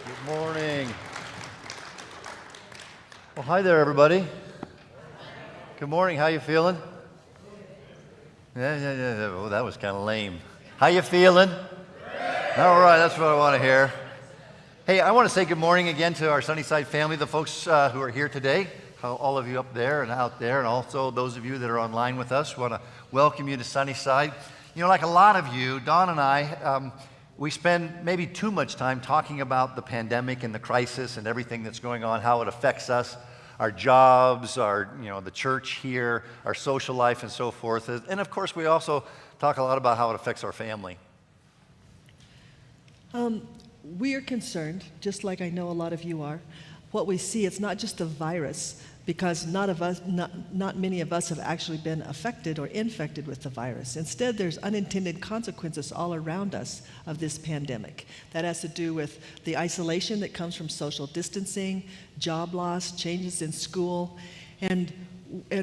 Good morning. Well, hi there, everybody. Good morning. How you feeling? Yeah. Oh, that was kind of lame. How you feeling? All right, that's what I want to hear. Hey, I want to say good morning again to our Sunnyside family, the folks who are here today, all of you up there and out there, and also those of you that are online with us. We want to welcome you to Sunnyside. You know, like a lot of you, Dawn and I, we spend maybe too much time talking about the pandemic and the crisis and everything that's going on, how it affects us, our jobs, the church here, our social life and so forth. And of course, we also talk a lot about how it affects our family. We are concerned, just like I know a lot of you are. What we see, it's not just a virus, because not many of us have actually been affected or infected with the virus. Instead, there's unintended consequences all around us of this pandemic. That has to do with the isolation that comes from social distancing, job loss, changes in school, and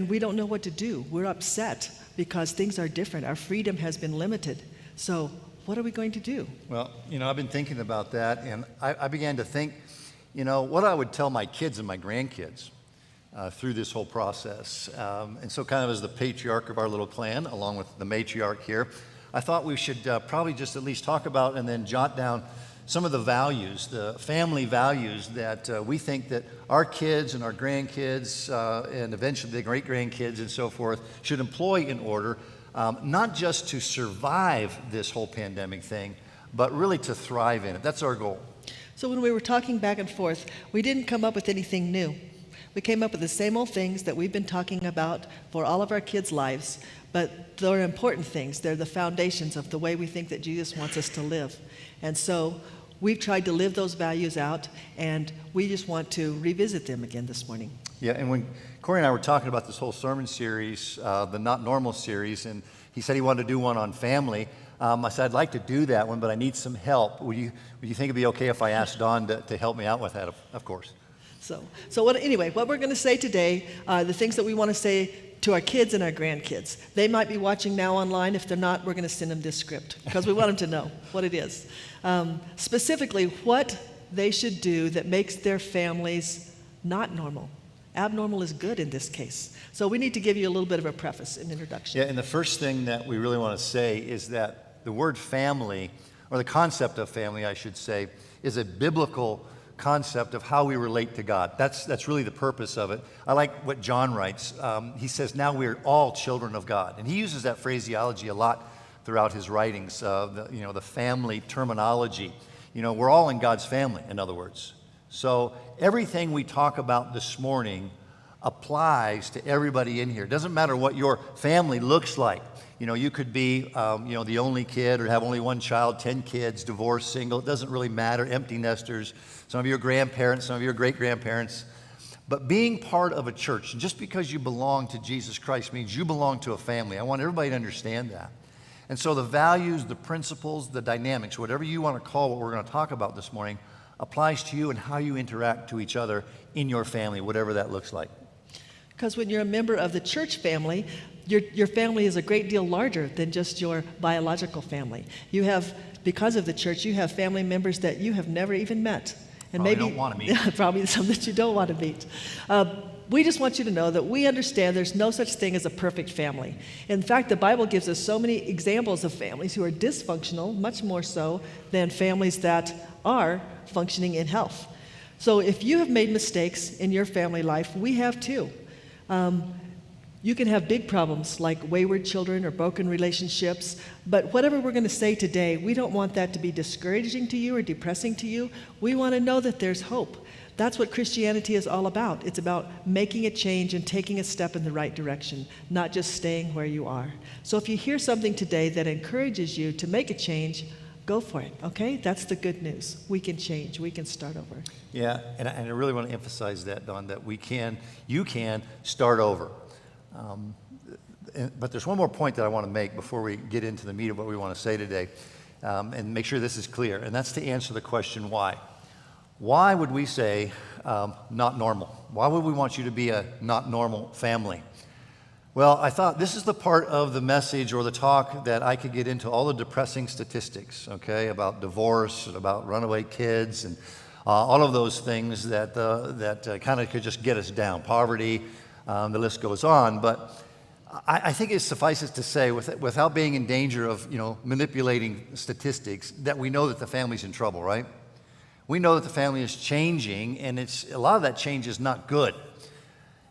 we don't know what to do. We're upset because things are different. Our freedom has been limited. So what are we going to do? Well, I've been thinking about that, and I began to think, what I would tell my kids and my grandkids through this whole process. And so kind of as the patriarch of our little clan, along with the matriarch here, I thought we should probably just at least talk about and then jot down some of the values, the family values that we think that our kids and our grandkids and eventually the great-grandkids and so forth should employ in order, not just to survive this whole pandemic thing, but really to thrive in it. That's our goal. So when we were talking back and forth, we didn't come up with anything new. We came up with the same old things that we've been talking about for all of our kids' lives, but they're important things. They're the foundations of the way we think that Jesus wants us to live. And so we've tried to live those values out, and we just want to revisit them again this morning. Yeah, and when Corey and I were talking about this whole sermon series, the Not Normal series, and he said he wanted to do one on family, I said, I'd like to do that one, but I need some help. Would you think it'd be okay if I asked Dawn to help me out with that? Of course. So what we're going to say today, the things that we want to say to our kids and our grandkids. They might be watching now online. If they're not, we're going to send them this script because we want them to know what it is. Specifically, what they should do that makes their families not normal. Abnormal is good in this case. So we need to give you a little bit of a preface, an introduction. Yeah, and the first thing that we really want to say is that the word family, or the concept of family, I should say, is a biblical concept of how we relate to God. That's really the purpose of it. I like what John writes. He says, now we're all children of God. And he uses that phraseology a lot throughout his writings, the family terminology. We're all in God's family, in other words. So everything we talk about this morning applies to everybody in here. It doesn't matter what your family looks like. You could be, the only kid or have only one child, 10 kids, divorced, single. It doesn't really matter. Empty nesters. Some of you are grandparents, some of you are great-grandparents. But being part of a church, just because you belong to Jesus Christ means you belong to a family. I want everybody to understand that. And so the values, the principles, the dynamics, whatever you want to call what we're going to talk about this morning, applies to you and how you interact to each other in your family, whatever that looks like. Because when you're a member of the church family, your family is a great deal larger than just your biological family. You have, because of the church, you have family members that you have never even met. And probably maybe don't want to meet. Probably some that you don't want to meet. We just want you to know that we understand there's no such thing as a perfect family. In fact, the Bible gives us so many examples of families who are dysfunctional, much more so than families that are functioning in health. So if you have made mistakes in your family life, we have too. You can have big problems like wayward children or broken relationships, but whatever we're going to say today, we don't want that to be discouraging to you or depressing to you. We want to know that there's hope. That's what Christianity is all about. It's about making a change and taking a step in the right direction, not just staying where you are. So if you hear something today that encourages you to make a change, go for it, okay? That's the good news. We can change. We can start over. Yeah, and I really want to emphasize that, Dawn, that you can start over. But there's one more point that I want to make before we get into the meat of what we want to say today, and make sure this is clear, and that's to answer the question why. Why would we say not normal? Why would we want you to be a not normal family? Well, I thought this is the part of the message or the talk that I could get into all the depressing statistics, okay, about divorce and about runaway kids and all of those things that kind of could just get us down. Poverty, the list goes on. But I think it suffices to say, without being in danger of manipulating statistics, that we know that the family's in trouble, right? We know that the family is changing, and a lot of that change is not good.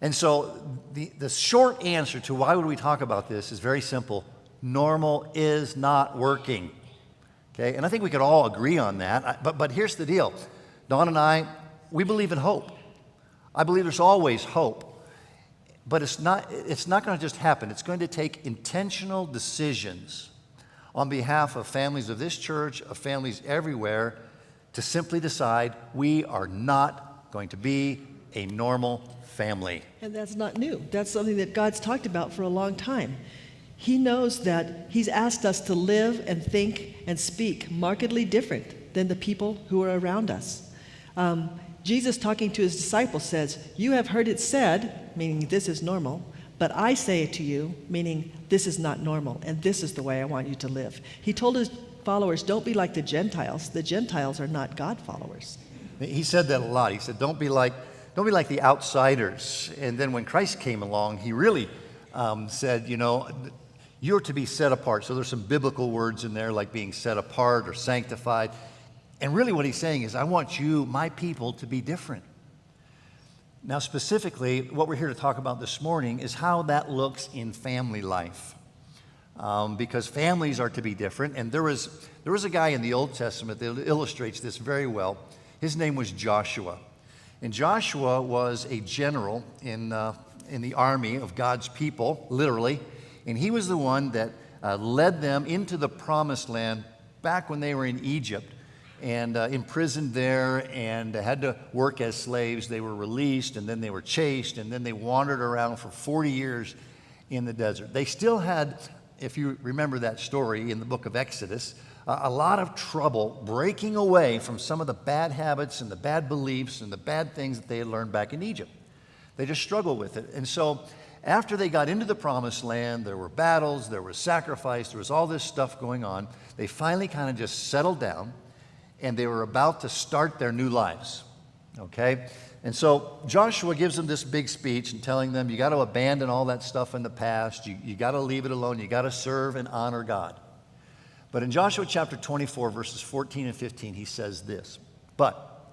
And so the short answer to why would we talk about this is very simple. Normal is not working. Okay, and I think we could all agree on that. But here's the deal. Dawn and I, we believe in hope. I believe there's always hope. But it's not going to just happen. It's going to take intentional decisions on behalf of families of this church, of families everywhere, to simply decide we are not going to be a normal family. And that's not new. That's something that God's talked about for a long time. He knows that He's asked us to live and think and speak markedly different than the people who are around us. Jesus, talking to His disciples, says, "You have heard it said," meaning this is normal, "but I say it to you," meaning this is not normal, and this is the way I want you to live. He told His followers, don't be like the Gentiles. The Gentiles are not God followers. He said that a lot. He said, don't be like the outsiders. And then when Christ came along, He really said, you're to be set apart. So there's some biblical words in there like being set apart or sanctified. And really what He's saying is, I want you, my people, to be different. Now specifically, what we're here to talk about this morning is how that looks in family life. Because families are to be different. And there was a guy in the Old Testament that illustrates this very well. His name was Joshua. And Joshua was a general in the army of God's people, literally. And he was the one that led them into the promised land back when they were in Egypt and imprisoned there and had to work as slaves. They were released, and then they were chased, and then they wandered around for 40 years in the desert. They still had, if you remember that story in the book of Exodus, a lot of trouble breaking away from some of the bad habits and the bad beliefs and the bad things that they had learned back in Egypt. They just struggled with it. And so after they got into the promised land, there were battles, there was sacrifice, there was all this stuff going on. They finally kind of just settled down, and they were about to start their new lives, okay? And so Joshua gives them this big speech and telling them, you got to abandon all that stuff in the past. You got to leave it alone. You got to serve and honor God. But in Joshua chapter 24, verses 14 and 15, he says this, "But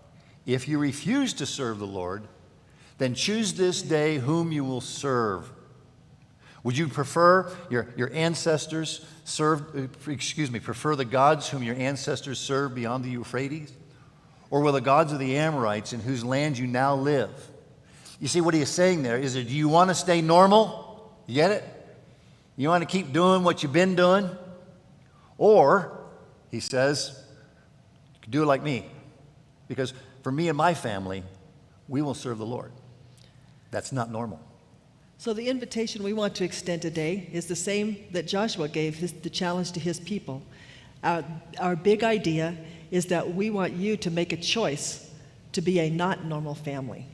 if you refuse to serve the Lord, then choose this day whom you will serve. Would you prefer your ancestors prefer the gods whom your ancestors served beyond the Euphrates? Or will the gods of the Amorites in whose land you now live?" You see what he is saying there is, do you want to stay normal? You get it? You want to keep doing what you've been doing? Or, he says, do it like me. Because for me and my family, we will serve the Lord. That's not normal. So the invitation we want to extend today is the same that Joshua gave the challenge to his people. Our big idea is that we want you to make a choice to be a not normal family.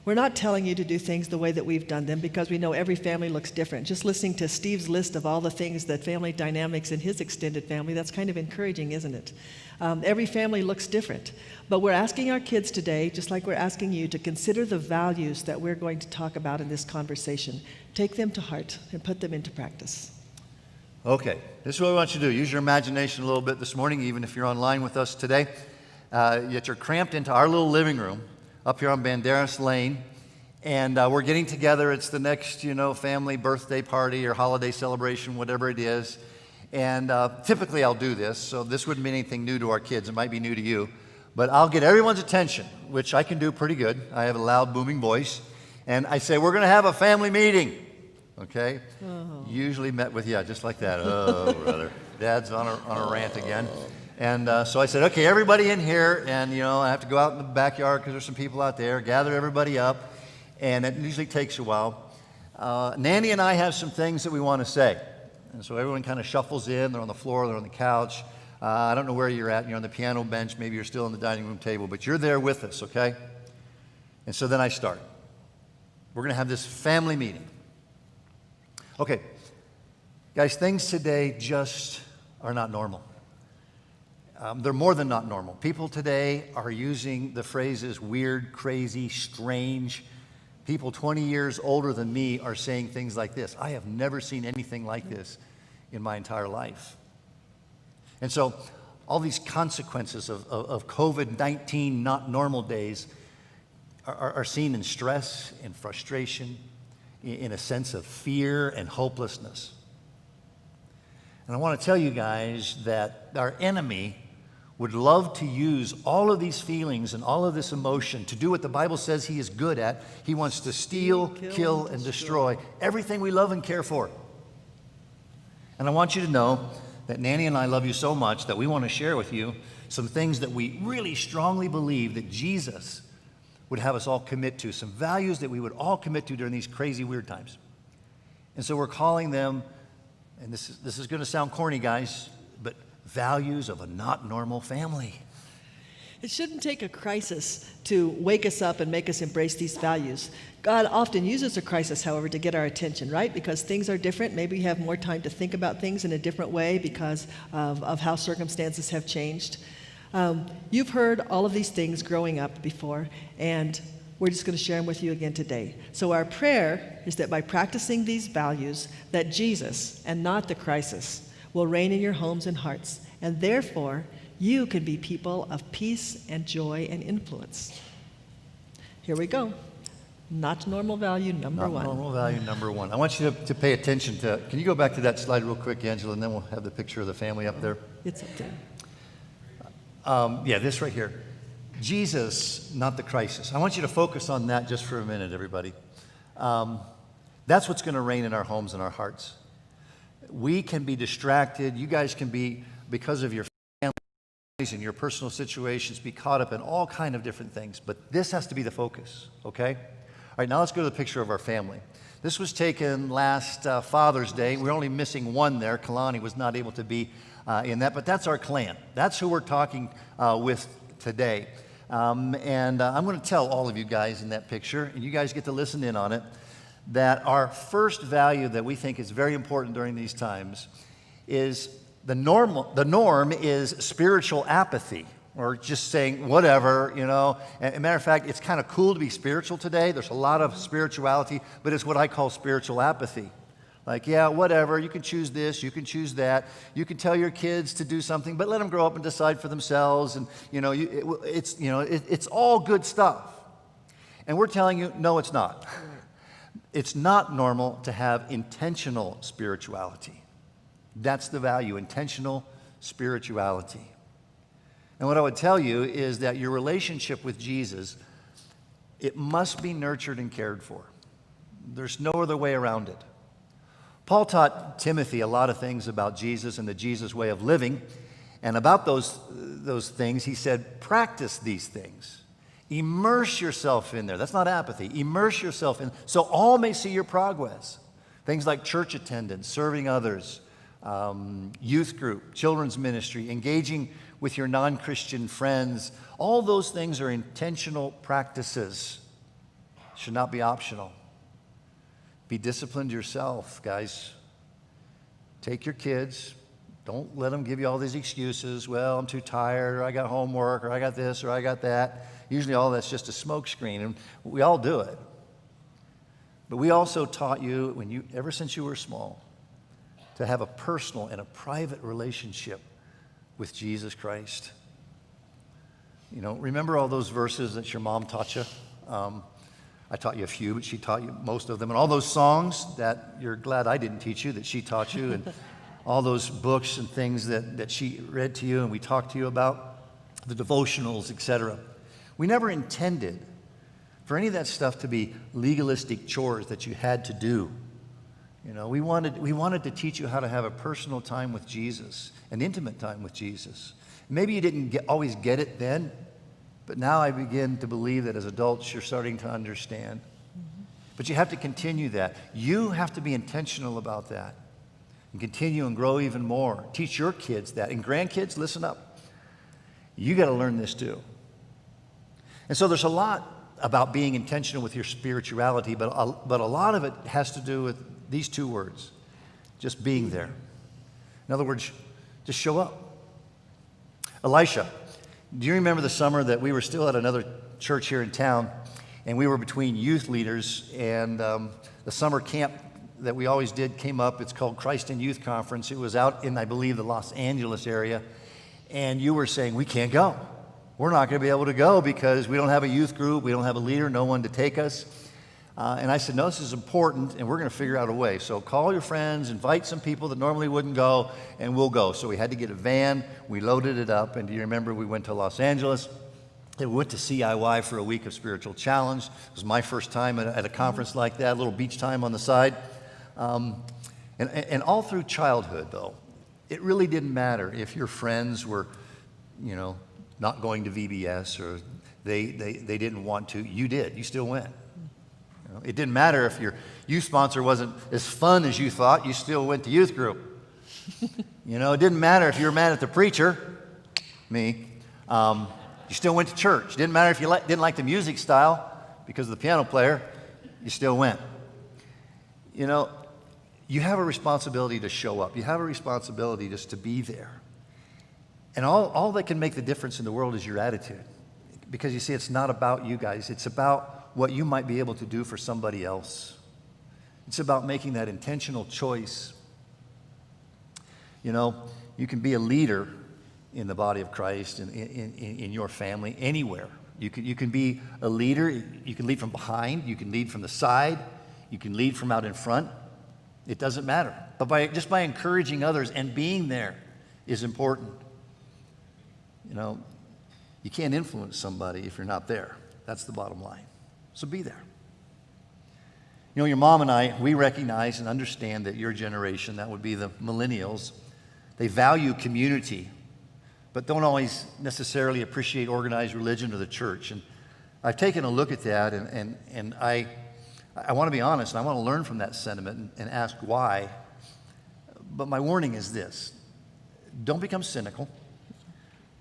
We're not telling you to do things the way that we've done them because we know every family looks different. Just listening to Steve's list of all the things that family dynamics in his extended family, that's kind of encouraging, isn't it? Every family looks different. But we're asking our kids today, just like we're asking you, to consider the values that we're going to talk about in this conversation. Take them to heart and put them into practice. Okay, this is what we want you to do. Use your imagination a little bit this morning, even if you're online with us today. Yet you're cramped into our little living room up here on Banderas Lane, and we're getting together. It's the next, family birthday party or holiday celebration, whatever it is. And typically I'll do this, so this wouldn't be anything new to our kids. It might be new to you. But I'll get everyone's attention, which I can do pretty good. I have a loud, booming voice. And I say, we're going to have a family meeting. Okay? Oh. Usually met with, just like that. Oh, brother. Dad's on a rant again. And so I said, okay, everybody in here. And, I have to go out in the backyard because there's some people out there. Gather everybody up. And it usually takes a while. Nanny and I have some things that we want to say. And so everyone kind of shuffles in. They're on the floor. They're on the couch. I don't know where you're at. You're on the piano bench. Maybe you're still on the dining room table. But you're there with us, okay? And so then I start. We're going to have this family meeting. Okay. Guys, things today just are not normal. They're more than not normal. People today are using the phrases weird, crazy, strange. People 20 years older than me are saying things like this. I have never seen anything like this in my entire life. And so all these consequences of COVID-19 not normal days are seen in stress, in frustration, in a sense of fear and hopelessness. And I want to tell you guys that our enemy would love to use all of these feelings and all of this emotion to do what the Bible says he is good at. He wants to steal, kill, and destroy everything we love and care for. And I want you to know that Nanny and I love you so much that we want to share with you some things that we really strongly believe that Jesus would have us all commit to, some values that we would all commit to during these crazy, weird times. And so we're calling them, and this is going to sound corny, guys, but values of a not normal family. It shouldn't take a crisis to wake us up and make us embrace these values. God often uses a crisis, however, to get our attention, right? Because things are different. Maybe we have more time to think about things in a different way because of how circumstances have changed. You've heard all of these things growing up before, and we're just going to share them with you again today. So our prayer is that by practicing these values, that Jesus, and not the crisis, will reign in your homes and hearts, and therefore you can be people of peace and joy and influence. Here we go. Not normal value number one. Not normal value number one. I want you to pay attention to, can you go back to that slide real quick, Angela, and then we'll have the picture of the family up there. It's up there. Yeah, this right here. Jesus, not the crisis. I want you to focus on that just for a minute, everybody. That's what's going to reign in our homes and our hearts. We can be distracted. You guys can be, because of your families and your personal situations, be caught up in all kind of different things. But this has to be the focus, okay? All right, now let's go to the picture of our family. This was taken last Father's Day. We're only missing one there. Kalani was not able to be in that, but that's our clan. That's who we're talking with today. I'm going to tell all of you guys in that picture, and you guys get to listen in on it, that our first value that we think is very important during these times is the norm is spiritual apathy, or just saying whatever, you know. As a matter of fact, it's kind of cool to be spiritual today. There's a lot of spirituality, but it's what I call spiritual apathy. Like, yeah, whatever, you can choose this, you can choose that. You can tell your kids to do something, but let them grow up and decide for themselves. And, you know, it's all good stuff. And we're telling you, no, it's not. It's not normal to have intentional spirituality. That's the value, intentional spirituality. And what I would tell you is that your relationship with Jesus, it must be nurtured and cared for. There's no other way around it. Paul taught Timothy a lot of things about Jesus and the Jesus way of living. And about those things, he said, practice these things. Immerse yourself in there. That's not apathy. Immerse yourself in, so all may see your progress. Things like church attendance, serving others, youth group, children's ministry, engaging with your non-Christian friends. All those things are intentional practices. Should not be optional. Be disciplined yourself, guys. Take your kids. Don't let them give you all these excuses. Well, I'm too tired, or I got homework, or I got this, or I got that. Usually all that's just a smokescreen, and we all do it. But we also taught you, ever since you were small, to have a personal and a private relationship with Jesus Christ. You know, remember all those verses that your mom taught you? I taught you a few, but she taught you most of them. And all those songs that you're glad I didn't teach you, that she taught you, and all those books and things that she read to you and we talked to you about, the devotionals, etc. We never intended for any of that stuff to be legalistic chores that you had to do. You know, we wanted to teach you how to have a personal time with Jesus, an intimate time with Jesus. Maybe you didn't always get it then, but now I begin to believe that as adults you're starting to understand. But you have to continue that. You have to be intentional about that and continue and grow even more. Teach your kids that. And grandkids, listen up. You got to learn this too. And so there's a lot about being intentional with your spirituality, but a lot of it has to do with these two words, just being there. In other words, just show up. Elisha, do you remember the summer that we were still at another church here in town, and we were between youth leaders, and the summer camp that we always did came up. It's called Christ in Youth Conference. It was out in, I believe, the Los Angeles area, and you were saying, we can't go. We're not going to be able to go because we don't have a youth group, we don't have a leader, no one to take us. And I said, no, this is important, and we're going to figure out a way. So call your friends, invite some people that normally wouldn't go, and we'll go. So we had to get a van. We loaded it up, and do you remember we went to Los Angeles? And we went to CIY for a week of spiritual challenge. It was my first time at a conference like that, a little beach time on the side. And all through childhood, though, it really didn't matter if your friends were, not going to VBS or they didn't want to. You did. You still went. It didn't matter if your youth sponsor wasn't as fun as you thought. You still went to youth group. It didn't matter if you were mad at the preacher, me. You still went to church. It didn't matter if you didn't like the music style because of the piano player. You still went. You have a responsibility to show up. You have a responsibility just to be there. And all that can make the difference in the world is your attitude. Because you see, it's not about you guys. It's about what you might be able to do for somebody else. It's about making that intentional choice. You can be a leader in the body of Christ, in your family, anywhere. You can be a leader. You can lead from behind. You can lead from the side. You can lead from out in front. It doesn't matter. But just by encouraging others and being there is important. You can't influence somebody if you're not there. That's the bottom line. So be there. Your mom and I, we recognize and understand that your generation, that would be the millennials, they value community, but don't always necessarily appreciate organized religion or the church. And I've taken a look at that, and I want to be honest, and I want to learn from that sentiment and ask why. But my warning is this: don't become cynical.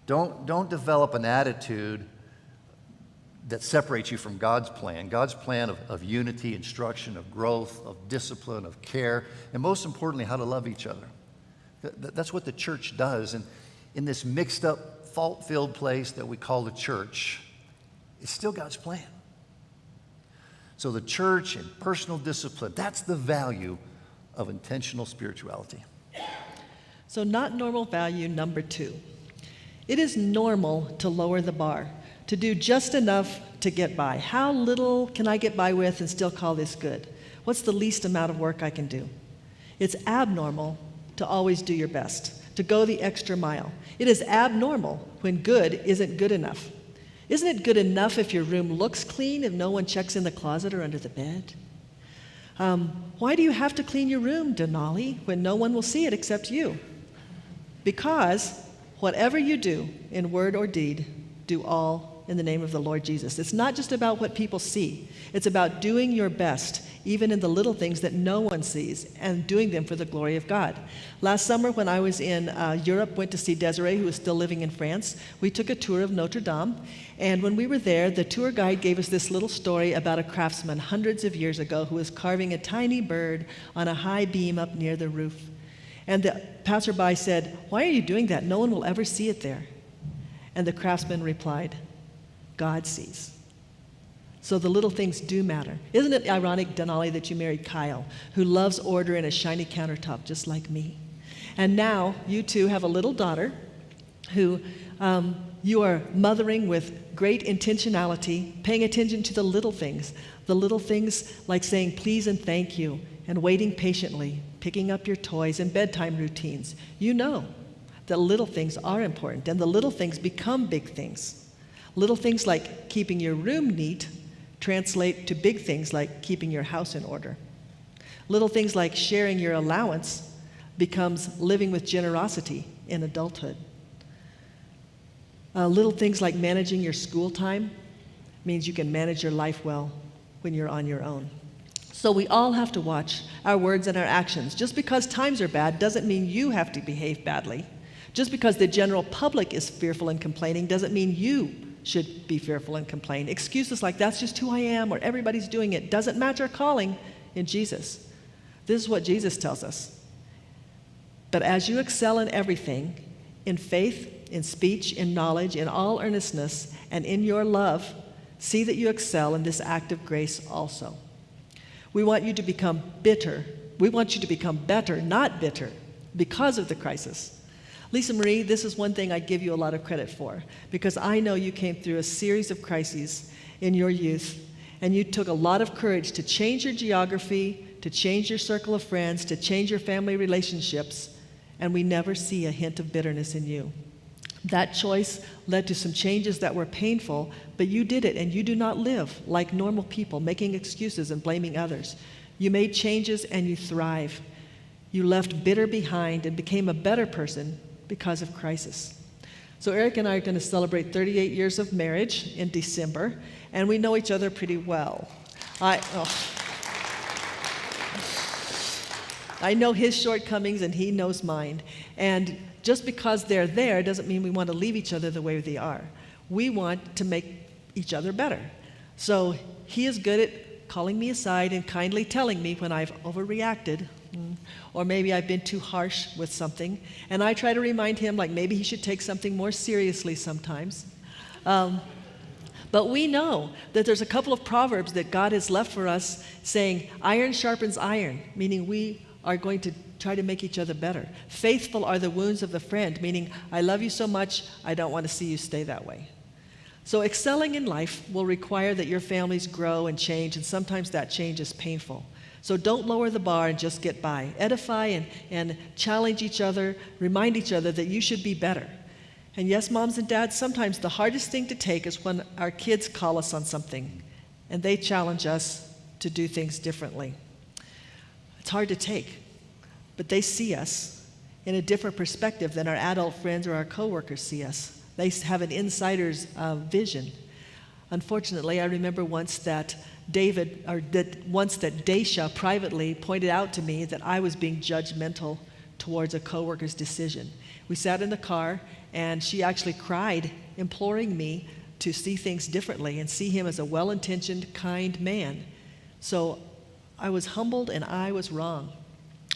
Don't develop an attitude that separates you from God's plan of unity, instruction, of growth, of discipline, of care, and most importantly, how to love each other. That's what the church does. And in this mixed up, fault-filled place that we call the church, it's still God's plan. So the church and personal discipline, that's the value of intentional spirituality. So not normal value number 2. It is normal to lower the bar, to do just enough to get by. How little can I get by with and still call this good? What's the least amount of work I can do? It's abnormal to always do your best, to go the extra mile. It is abnormal when good isn't good enough. Isn't it good enough if your room looks clean, if no one checks in the closet or under the bed? Why do you have to clean your room, Denali, when no one will see it except you? Because whatever you do in word or deed, do all in the name of the Lord Jesus. It's not just about what people see. It's about doing your best, even in the little things that no one sees, and doing them for the glory of God. Last summer, when I was in Europe, went to see Desiree, who was still living in France. We took a tour of Notre Dame, and when we were there, the tour guide gave us this little story about a craftsman hundreds of years ago who was carving a tiny bird on a high beam up near the roof. And the passerby said, "Why are you doing that? No one will ever see it there." And the craftsman replied, "God sees." So the little things do matter. Isn't it ironic, Denali, that you married Kyle, who loves order and a shiny countertop just like me? And now you two have a little daughter who you are mothering with great intentionality, paying attention to the little things like saying please and thank you, and waiting patiently, picking up your toys and bedtime routines. You know that little things are important, and the little things become big things. Little things like keeping your room neat translate to big things like keeping your house in order. Little things like sharing your allowance becomes living with generosity in adulthood. Little things like managing your school time means you can manage your life well when you're on your own. So we all have to watch our words and our actions. Just because times are bad doesn't mean you have to behave badly. Just because the general public is fearful and complaining doesn't mean you should be fearful and complain. Excuses like "that's just who I am" or "everybody's doing it" doesn't match our calling in Jesus. This is what Jesus tells us. But as you excel in everything, in faith, in speech, in knowledge, in all earnestness, and in your love, see that you excel in this act of grace also. We want you to become bitter. We want you to become better, not bitter, because of the crisis. Lisa Marie, this is one thing I give you a lot of credit for, because I know you came through a series of crises in your youth, and you took a lot of courage to change your geography, to change your circle of friends, to change your family relationships, and we never see a hint of bitterness in you. That choice led to some changes that were painful, but you did it, and you do not live like normal people, making excuses and blaming others. You made changes and you thrive. You left bitter behind and became a better person because of crisis. So Eric and I are going to celebrate 38 years of marriage in December, and we know each other pretty well. I know his shortcomings and he knows mine. And just because they're there doesn't mean we want to leave each other the way they are. We want to make each other better. So he is good at calling me aside and kindly telling me when I've overreacted, or maybe I've been too harsh with something. And I try to remind him, like, maybe he should take something more seriously sometimes. But we know that there's a couple of proverbs that God has left for us saying, iron sharpens iron, meaning we are going to try to make each other better. Faithful are the wounds of the friend, meaning I love you so much, I don't want to see you stay that way. So excelling in life will require that your families grow and change, and sometimes that change is painful. So don't lower the bar and just get by. Edify and challenge each other, remind each other that you should be better. And yes, moms and dads, sometimes the hardest thing to take is when our kids call us on something and they challenge us to do things differently. It's hard to take, but they see us in a different perspective than our adult friends or our coworkers see us. They have an insider's vision. Unfortunately, I remember once that Daisha privately pointed out to me that I was being judgmental towards a coworker's decision. We sat in the car, and she actually cried, imploring me to see things differently and see him as a well-intentioned, kind man. So I was humbled, and I was wrong.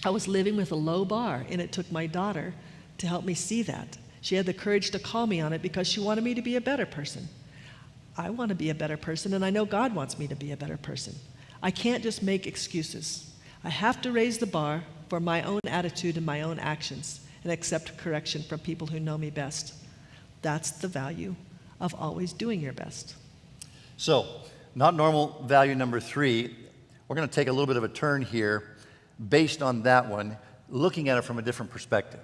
I was living with a low bar, and it took my daughter to help me see that. She had the courage to call me on it because she wanted me to be a better person. I want to be a better person, and I know God wants me to be a better person. I can't just make excuses. I have to raise the bar for my own attitude and my own actions and accept correction from people who know me best. That's the value of always doing your best. So, not normal value number 3, we're going to take a little bit of a turn here based on that one, looking at it from a different perspective.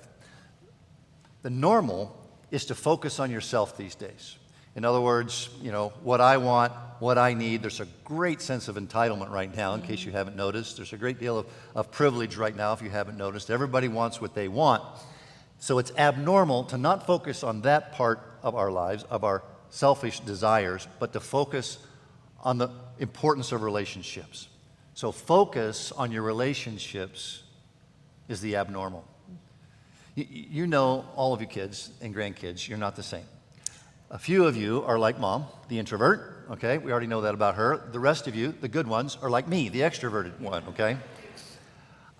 The normal is to focus on yourself these days. In other words, what I want, what I need. There's a great sense of entitlement right now, in case you haven't noticed. There's a great deal of privilege right now, if you haven't noticed. Everybody wants what they want. So it's abnormal to not focus on that part of our lives, of our selfish desires, but to focus on the importance of relationships. So focus on your relationships is the abnormal. You know, all of you kids and grandkids, you're not the same. A few of you are like Mom, the introvert, okay? We already know that about her. The rest of you, the good ones, are like me, the extroverted one, okay?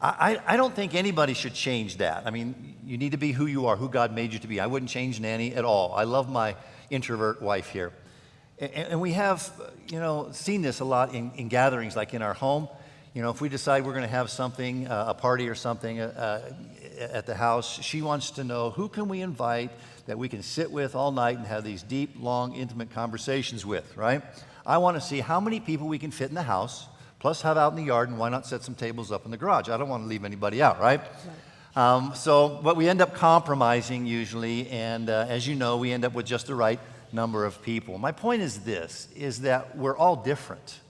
I don't think anybody should change that. I mean, you need to be who you are, who God made you to be. I wouldn't change Nanny at all. I love my introvert wife here. And we have, seen this a lot in gatherings, like in our home. If we decide we're going to have something, a party or something at the house, she wants to know who can we invite that we can sit with all night and have these deep, long, intimate conversations with, right? I want to see how many people we can fit in the house, plus have out in the yard, and why not set some tables up in the garage? I don't want to leave anybody out, right? But we end up compromising usually, and as you know, we end up with just the right number of people. My point is this, is that we're all different.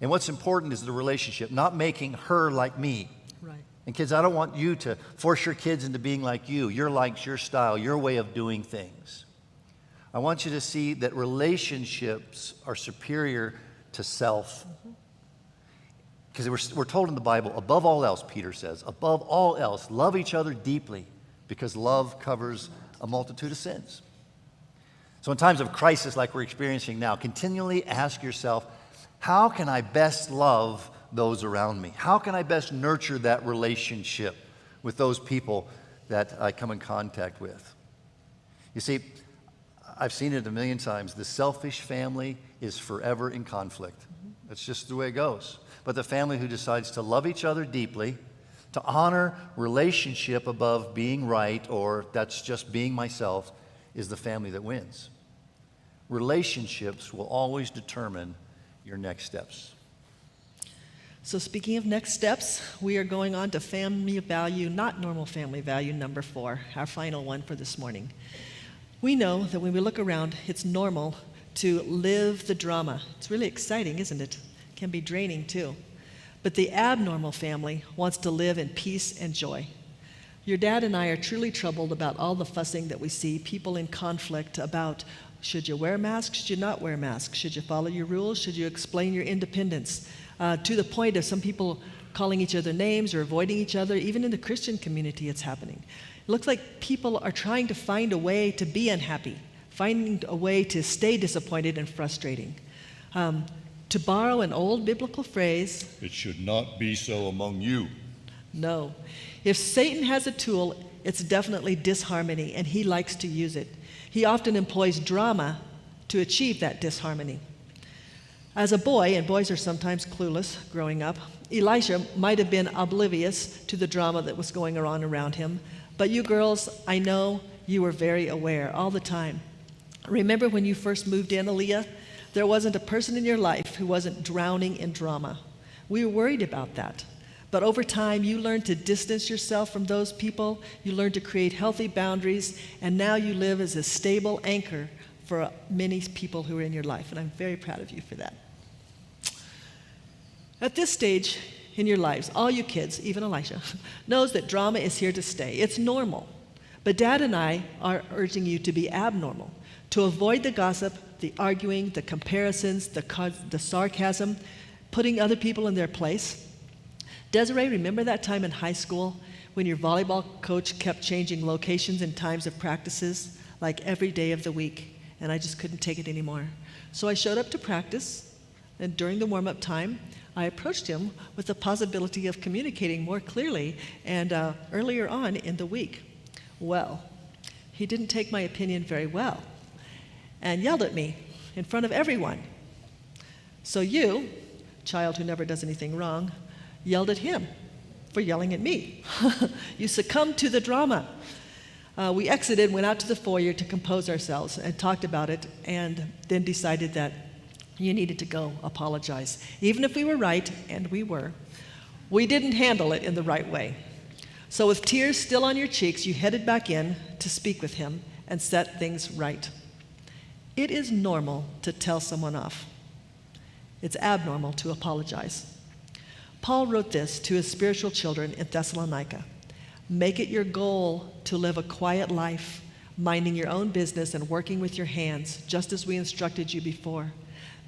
And what's important is the relationship, not making her like me. Right. And kids, I don't want you to force your kids into being like you, your likes, your style, your way of doing things. I want you to see that relationships are superior to self. Because we're told in the Bible, above all else, Peter says, above all else, love each other deeply, because love covers a multitude of sins. So in times of crisis like we're experiencing now, continually ask yourself, how can I best love those around me? How can I best nurture that relationship with those people that I come in contact with? You see, I've seen it a million times. The selfish family is forever in conflict. That's just the way it goes. But the family who decides to love each other deeply, to honor relationship above being right, or that's just being myself, is the family that wins. Relationships will always determine your next steps. So speaking of next steps, we are going on to family value, not normal family value, number 4, our final one for this morning. We know that when we look around, it's normal to live the drama. It's really exciting, isn't it? It can be draining too. But the abnormal family wants to live in peace and joy. Your dad and I are truly troubled about all the fussing that we see, people in conflict about should you wear a mask, should you not wear a mask, should you follow your rules, should you explain your independence, to the point of some people calling each other names or avoiding each other. Even in the Christian community, it's happening. It looks like people are trying to find a way to be unhappy, finding a way to stay disappointed and frustrating. To borrow an old biblical phrase, it should not be so among you. No. If Satan has a tool, it's definitely disharmony, and he likes to use it. He often employs drama to achieve that disharmony. As a boy, and boys are sometimes clueless growing up, Elisha might have been oblivious to the drama that was going on around him, but you girls, I know you were very aware all the time. Remember when you first moved in, Aaliyah? There wasn't a person in your life who wasn't drowning in drama. We were worried about that. But over time, you learned to distance yourself from those people. You learned to create healthy boundaries. And now you live as a stable anchor for many people who are in your life. And I'm very proud of you for that. At this stage in your lives, all you kids, even Elisha, knows that drama is here to stay. It's normal. But Dad and I are urging you to be abnormal, to avoid the gossip, the arguing, the comparisons, the sarcasm, putting other people in their place. Desiree, remember that time in high school when your volleyball coach kept changing locations and times of practices, like every day of the week, and I just couldn't take it anymore. So I showed up to practice, and during the warm-up time, I approached him with the possibility of communicating more clearly and earlier on in the week. Well, he didn't take my opinion very well and yelled at me in front of everyone. So you, child who never does anything wrong, yelled at him for yelling at me. You succumbed to the drama. We exited, went out to the foyer to compose ourselves and talked about it, and then decided that you needed to go apologize. Even if we were right, and we were, we didn't handle it in the right way. So with tears still on your cheeks, you headed back in to speak with him and set things right. It is normal to tell someone off. It's abnormal to apologize. Paul wrote this to his spiritual children in Thessalonica. Make it your goal to live a quiet life, minding your own business and working with your hands, just as we instructed you before.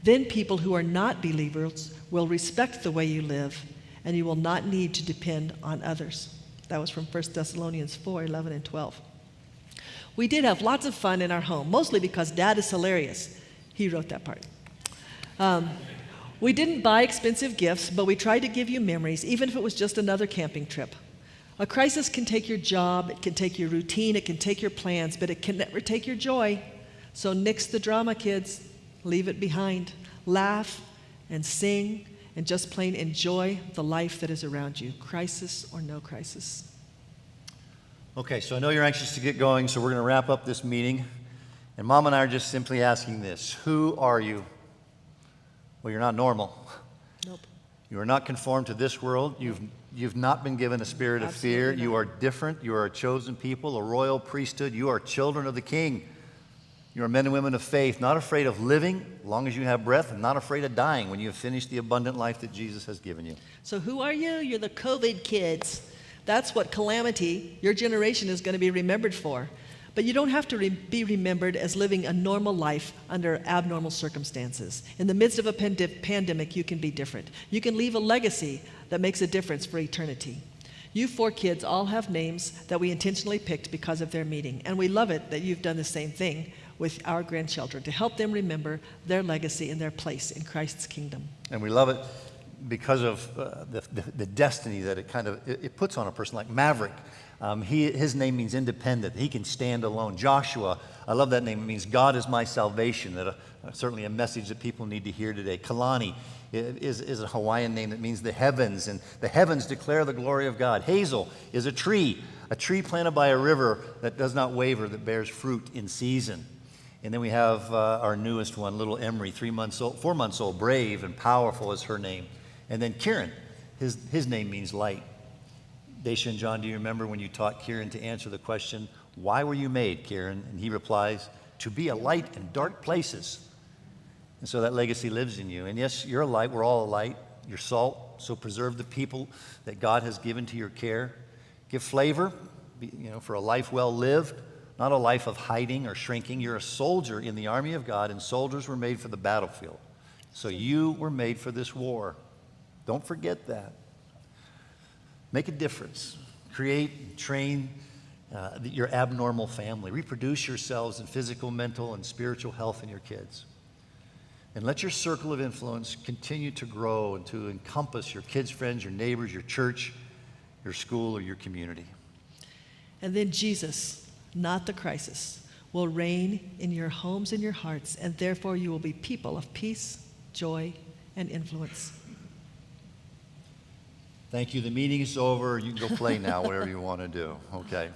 Then people who are not believers will respect the way you live, and you will not need to depend on others. That was from 1 Thessalonians 4:11 and 12. We did have lots of fun in our home, mostly because Dad is hilarious. He wrote that part. We didn't buy expensive gifts, but we tried to give you memories, even if it was just another camping trip. A crisis can take your job, it can take your routine, it can take your plans, but it can never take your joy. So nix the drama, kids. Leave it behind. Laugh and sing and just plain enjoy the life that is around you, crisis or no crisis. Okay, so I know you're anxious to get going, so we're going to wrap up this meeting. And Mom and I are just simply asking this. Who are you? Well, you're not normal. Nope. You are not conformed to this world. You've not been given a spirit of fear. Absolutely not. You are different. You are a chosen people, a royal priesthood. You are children of the King. You are men and women of faith, not afraid of living as long as you have breath, and not afraid of dying when you have finished the abundant life that Jesus has given you. So who are you? You're the COVID kids. That's what calamity, your generation, is going to be remembered for. But you don't have to be remembered as living a normal life under abnormal circumstances. In the midst of a pandemic, you can be different. You can leave a legacy that makes a difference for eternity. You 4 kids all have names that we intentionally picked because of their meeting, and we love it that you've done the same thing with our grandchildren to help them remember their legacy and their place in Christ's kingdom. And we love it because of the destiny that it puts on a person, like Maverick. His name means independent. He can stand alone. Joshua, I love that name. It means God is my salvation. Certainly a message that people need to hear today. Kalani is a Hawaiian name that means the heavens, and the heavens declare the glory of God. Hazel is a tree planted by a river that does not waver, that bears fruit in season. And then we have our newest one, little Emery, 4 months old, brave and powerful is her name. And then Kieran, his name means light. Daisha and John, do you remember when you taught Kieran to answer the question, why were you made, Kieran? And he replies, to be a light in dark places. And so that legacy lives in you. And yes, you're a light. We're all a light. You're salt. So preserve the people that God has given to your care. Give flavor, for a life well lived, not a life of hiding or shrinking. You're a soldier in the army of God, and soldiers were made for the battlefield. So you were made for this war. Don't forget that. Make a difference. Create and train your abnormal family. Reproduce yourselves in physical, mental, and spiritual health in your kids. And let your circle of influence continue to grow and to encompass your kids' friends, your neighbors, your church, your school, or your community. And then Jesus, not the crisis, will reign in your homes and your hearts, and therefore you will be people of peace, joy, and influence. Thank you. The meeting is over. You can go play now, whatever you want to do. Okay.